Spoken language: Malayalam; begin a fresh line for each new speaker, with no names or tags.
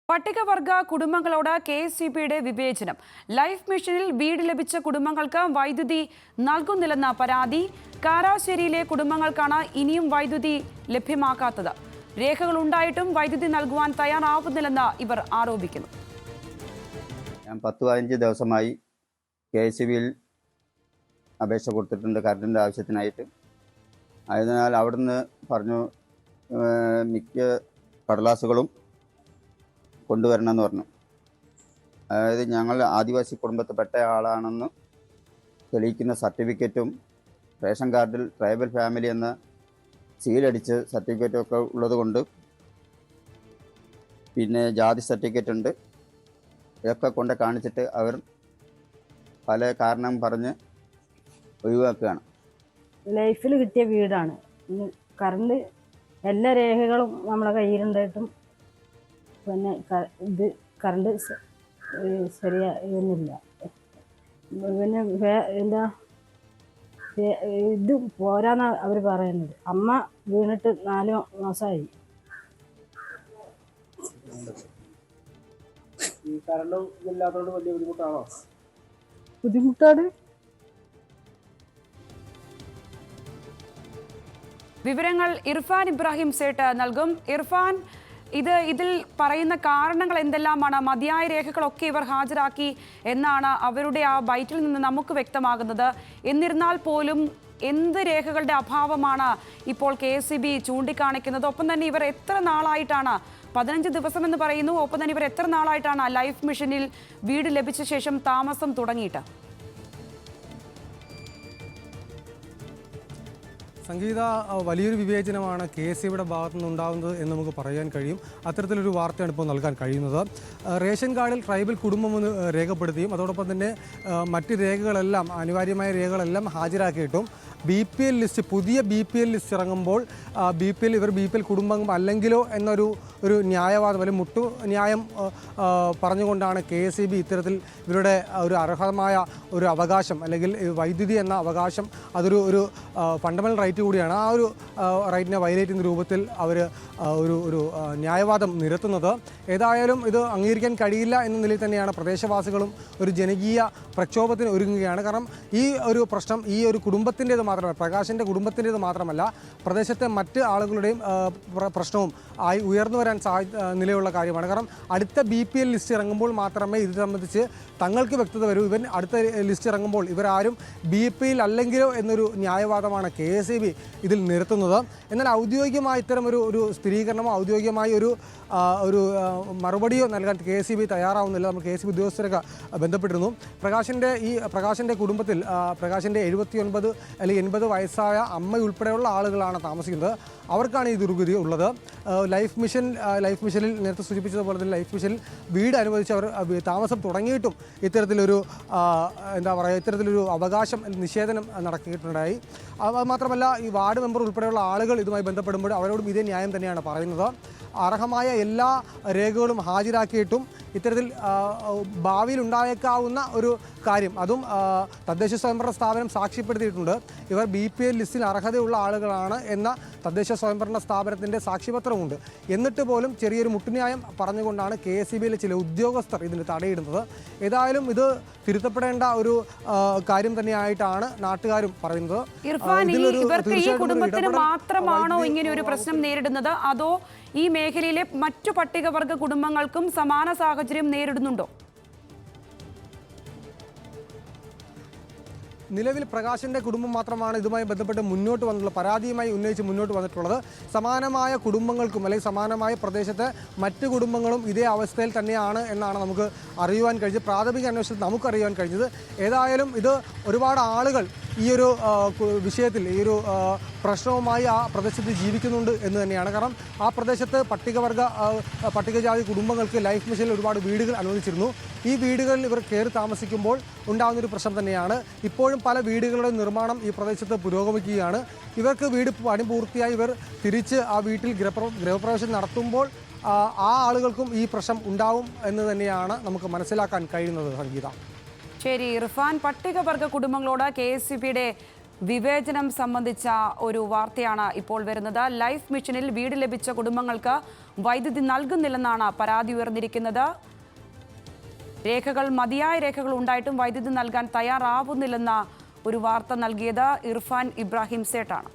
പട്ടികവർഗ കുടുംബങ്ങളോട് കെ.എസ്.ഇ.ബിയുടെ വിവേചനം. ലൈഫ് മിഷനിൽ വീട് ലഭിച്ച കുടുംബങ്ങൾക്ക് വൈദ്യുതി നൽകുന്നില്ലെന്ന പരാതി. കാരാശ്ശേരിയിലെ കുടുംബങ്ങൾക്കാണ് ഇനിയും വൈദ്യുതി ലഭ്യമാക്കാത്തത്. രേഖകളുണ്ടായിട്ടും വൈദ്യുതി നൽകുവാൻ തയ്യാറാവുന്നില്ലെന്ന് ഇവർ ആരോപിക്കുന്നു.
ഞാൻ 10-15 ദിവസമായി കെ.എസ്.ഇ.ബിയിൽ അപേക്ഷ കൊടുത്തിട്ടുണ്ട് കറണ്ടിൻ്റെ ആവശ്യത്തിനായിട്ട്. അതിനാൽ അവിടുന്ന് പറഞ്ഞു മിക്ക കടലാസുകളും കൊണ്ടുവരണമെന്ന് പറഞ്ഞു. അതായത് ഞങ്ങൾ ആദിവാസി കുടുംബത്തിൽപ്പെട്ട ആളാണെന്ന് തെളിയിക്കുന്ന സർട്ടിഫിക്കറ്റും റേഷൻ കാർഡിൽ ട്രൈബൽ ഫാമിലി എന്ന സീലടിച്ച് സർട്ടിഫിക്കറ്റൊക്കെ ഉള്ളത് കൊണ്ട്, പിന്നെ ജാതി സർട്ടിഫിക്കറ്റ് ഉണ്ട്, ഇതൊക്കെ കൊണ്ട് കാണിച്ചിട്ട് അവർ പല കാരണം പറഞ്ഞ് ഒഴിവാക്കുകയാണ്.
ലൈഫിൽ കിട്ടിയ വീടാണ്. കറണ്ട് എല്ലാ രേഖകളും നമ്മളെ കയ്യിലുണ്ടായിട്ടും പിന്നെ ഇത് കറണ്ട് ശരിയാകുന്നില്ല. പിന്നെ എന്താ ഇത് പോരാന്നാ അവർ പറയുന്നത്. അമ്മ വീണിട്ട് 4 മാസമായി. ബുദ്ധിമുട്ടാണ്.
വിവരങ്ങൾ ഇർഫാൻ ഇബ്രാഹിം സേട്ട് നൽകും. ഇർഫാൻ, ഇതിൽ പറയുന്ന കാരണങ്ങൾ എന്തെല്ലാമാണ്? മതിയായ രേഖകളൊക്കെ ഇവർ ഹാജരാക്കി എന്നാണ് അവരുടെ ആ ബൈറ്റിൽ നിന്ന് നമുക്ക് വ്യക്തമാകുന്നത്. എന്നിരുന്നാൽ പോലും എന്ത് രേഖകളുടെ അഭാവമാണ് ഇപ്പോൾ കെ.എസ്.ഇ.ബി ചൂണ്ടിക്കാണിക്കുന്നത്? ഒപ്പം തന്നെ ഇവർ എത്ര നാളായിട്ടാണ്, 15 ദിവസം എന്ന് പറയുന്നു, ഒപ്പം തന്നെ ഇവർ എത്ര നാളായിട്ടാണ് ലൈഫ് മിഷനിൽ വീട് ലഭിച്ച ശേഷം താമസം തുടങ്ങിയിട്ട്?
സംഗീത, വലിയൊരു വിവേചനമാണ് കെ.എസ്.ഇ.ബിയുടെ ഭാഗത്തു നിന്നുണ്ടാകുന്നത് എന്ന് നമുക്ക് പറയാൻ കഴിയും. അത്തരത്തിലൊരു വാർത്തയാണ് ഇപ്പോൾ നൽകാൻ കഴിയുന്നത്. റേഷൻ കാർഡിൽ ട്രൈബൽ കുടുംബമെന്ന് രേഖപ്പെടുത്തിയും അതോടൊപ്പം തന്നെ മറ്റ് രേഖകളെല്ലാം, അനിവാര്യമായ രേഖകളെല്ലാം ഹാജരാക്കിയിട്ടും BPL ലിസ്റ്റ്, പുതിയ BPL ലിസ്റ്റ് ഇറങ്ങുമ്പോൾ ഇവർ BPL കുടുംബം അല്ലെങ്കിലോ എന്നൊരു ന്യായവാദം അല്ലെങ്കിൽ മുട്ടു ന്യായം പറഞ്ഞുകൊണ്ടാണ് കെ.എസ്.ഇ.ബി ഇത്തരത്തിൽ ഇവരുടെ ഒരു അർഹമായ ഒരു അവകാശം, അല്ലെങ്കിൽ വൈദ്യുതി എന്ന അവകാശം, അതൊരു ഫണ്ടമെൻ്റൽ റൈറ്റ് കൂടിയാണ്. ആ ഒരു റൈറ്റിനെ വയലേറ്റ് ചെയ്യുന്ന രൂപത്തിൽ അവർ ഒരു ന്യായവാദം നിരത്തുന്നത്. ഏതായാലും ഇത് അംഗീകരിക്കാൻ കഴിയില്ല എന്ന നിലയിൽ തന്നെയാണ് പ്രദേശവാസികളും ഒരു ജനകീയ പ്രക്ഷോഭത്തിന് ഒരുങ്ങുകയാണ്. കാരണം ഈ ഒരു പ്രശ്നം ഈ ഒരു കുടുംബത്തിൻ്റേത് മാത്രമല്ല, പ്രകാശിൻ്റെ കുടുംബത്തിൻ്റേത് മാത്രമല്ല, പ്രദേശത്തെ മറ്റ് ആളുകളുടെയും പ്രശ്നവും ആയി ഉയർന്നു വരാൻ നിലയുള്ള കാര്യമാണ്. കാരണം അടുത്ത BPL ലിസ്റ്റ് ഇറങ്ങുമ്പോൾ മാത്രമേ ഇത് സംബന്ധിച്ച് തങ്ങൾക്ക് വ്യക്തത വരൂ. അടുത്ത ലിസ്റ്റ് ഇറങ്ങുമ്പോൾ ഇവരാരും BPL അല്ലെങ്കിലോ എന്നൊരു ന്യായവാദമാണ് കെ.എസ്.ഇ.ബി ഇതിൽ നിരത്തുന്നത്. എന്നാൽ ഔദ്യോഗികമായ ഇത്തരം ഒരു സ്ഥിരീകരണമോ ഔദ്യോഗികമായ ഒരു മറുപടിയോ നൽകാൻ കെ.എസ്.ഇ.ബി തയ്യാറാവുന്നില്ല. നമ്മൾ കെ.എസ്.ഇ.ബി ഉദ്യോഗസ്ഥരൊക്കെ ബന്ധപ്പെട്ടിരുന്നു. പ്രകാശിൻ്റെ കുടുംബത്തിൽ പ്രകാശിൻ്റെ 79 അല്ലെങ്കിൽ 80 വയസ്സായ അമ്മയുൾപ്പെടെയുള്ള ആളുകളാണ് താമസിക്കുന്നത്. അവർക്കാണ് ഈ ദുർഗതി ഉള്ളത്. ലൈഫ് മിഷനിൽ നേരത്തെ സൂചിപ്പിച്ചതുപോലെ തന്നെ ലൈഫ് മിഷനിൽ വീട് അനുവദിച്ച് അവർ താമസം തുടങ്ങിയിട്ടും ഇത്തരത്തിലൊരു ഇത്തരത്തിലൊരു അവകാശം നിഷേധനം നടത്തിയിട്ടുണ്ടായി. മാത്രമല്ല, ഈ വാർഡ് മെമ്പർ ഉൾപ്പെടെയുള്ള ആളുകൾ ഇതുമായി ബന്ധപ്പെടുമ്പോൾ അവരോടും ഇതേ ന്യായം തന്നെയാണ് പറയുന്നത്. അർഹമായ എല്ലാ രേഖകളും ഹാജരാക്കിയിട്ടും ഇത്തരത്തിൽ ഭാവിയിൽ ഉണ്ടായേക്കാവുന്ന ഒരു കാര്യം, അതും തദ്ദേശ സ്വയംഭരണ സ്ഥാപനം സാക്ഷ്യപ്പെടുത്തിയിട്ടുണ്ട്. ഇവർ BPL ലിസ്റ്റിൽ അർഹതയുള്ള ആളുകളാണ് എന്ന തദ്ദേശ സ്വയംഭരണ സ്ഥാപനത്തിൻ്റെ സാക്ഷ്യപത്രമുണ്ട്. എന്നിട്ട് പോലും ചെറിയൊരു മുട്ടുന്യായം പറഞ്ഞുകൊണ്ടാണ് കെ.എസ്.ഇ.ബിയിലെ ചില ഉദ്യോഗസ്ഥർ ഇതിന് തടയിടുന്നത്. ഏതായാലും ഇത് തിരുത്തപ്പെടേണ്ട ഒരു കാര്യം തന്നെയായിട്ടാണ് നാട്ടുകാരും പറയുന്നത്.
ഇവർക്ക് ഈ കുടുംബത്തിന് മാത്രമാണോ ഇങ്ങനെ ഒരു പ്രശ്നം നേരിടുന്നത്, അതോ ഈ മേഖലയിലെ മറ്റു പട്ടികവർഗ കുടുംബങ്ങൾക്കും സമാന സാഹചര്യം നേരിടുന്നുണ്ടോ?
നിലവിൽ പ്രകാശിൻ്റെ കുടുംബം മാത്രമാണ് ഇതുമായി ബന്ധപ്പെട്ട് മുന്നോട്ട് വന്നിട്ടുള്ള പരാതിയുമായി ഉന്നയിച്ച് മുന്നോട്ട് വന്നിട്ടുള്ളത്. സമാനമായ കുടുംബങ്ങൾക്കും അല്ലെങ്കിൽ സമാനമായ പ്രദേശത്തെ മറ്റ് കുടുംബങ്ങളും ഇതേ അവസ്ഥയിൽ തന്നെയാണ് എന്നാണ് നമുക്ക് അറിയുവാൻ കഴിഞ്ഞത്. പ്രാഥമിക അന്വേഷണത്തിൽ നമുക്കറിയുവാൻ കഴിഞ്ഞത്. ഏതായാലും ഇത് ഒരുപാട് ആളുകൾ ഈ ഒരു വിഷയത്തിൽ, ഈ ഒരു പ്രശ്നവുമായി ആ പ്രദേശത്ത് ജീവിക്കുന്നുണ്ട് എന്ന് തന്നെയാണ്. കാരണം ആ പ്രദേശത്ത് പട്ടികജാതി കുടുംബങ്ങൾക്ക് ലൈഫ് മിഷനിൽ ഒരുപാട് വീടുകൾ അനുവദിച്ചിരുന്നു. ഈ വീടുകളിൽ ഇവർ കയറി താമസിക്കുമ്പോൾ ഉണ്ടാകുന്നൊരു പ്രശ്നം തന്നെയാണ്. ഇപ്പോഴും പല വീടുകളുടെ നിർമ്മാണം ഈ പ്രദേശത്ത് പുരോഗമിക്കുകയാണ്. ഇവർക്ക് വീട് പണി പൂർത്തിയായി ഇവർ തിരിച്ച് ആ വീട്ടിൽ ഗൃഹപ്രവേശനം നടത്തുമ്പോൾ ആ ആളുകൾക്കും ഈ പ്രശ്നം ഉണ്ടാവും എന്ന് തന്നെയാണ് നമുക്ക് മനസ്സിലാക്കാൻ കഴിയുന്നത്. സംഗീത,
ശരി ഇർഫാൻ, പട്ടികവർഗ കുടുംബങ്ങളോട് കെ.എസ്.ഇ.ബിയുടെ വിവേചനം സംബന്ധിച്ച ഒരു വാർത്തയാണ് ഇപ്പോൾ വരുന്നത്. ലൈഫ് മിഷനിൽ വീട് ലഭിച്ച കുടുംബങ്ങൾക്ക് വൈദ്യുതി നൽകുന്നില്ലെന്നാണ് പരാതി ഉയർന്നിരിക്കുന്നത്. മതിയായ രേഖകൾ ഉണ്ടായിട്ടും വൈദ്യുതി നൽകാൻ തയ്യാറാവുന്നില്ലെന്ന ഒരു വാർത്ത നൽകിയത് ഇർഫാൻ ഇബ്രാഹിം സേട്ടാണ്.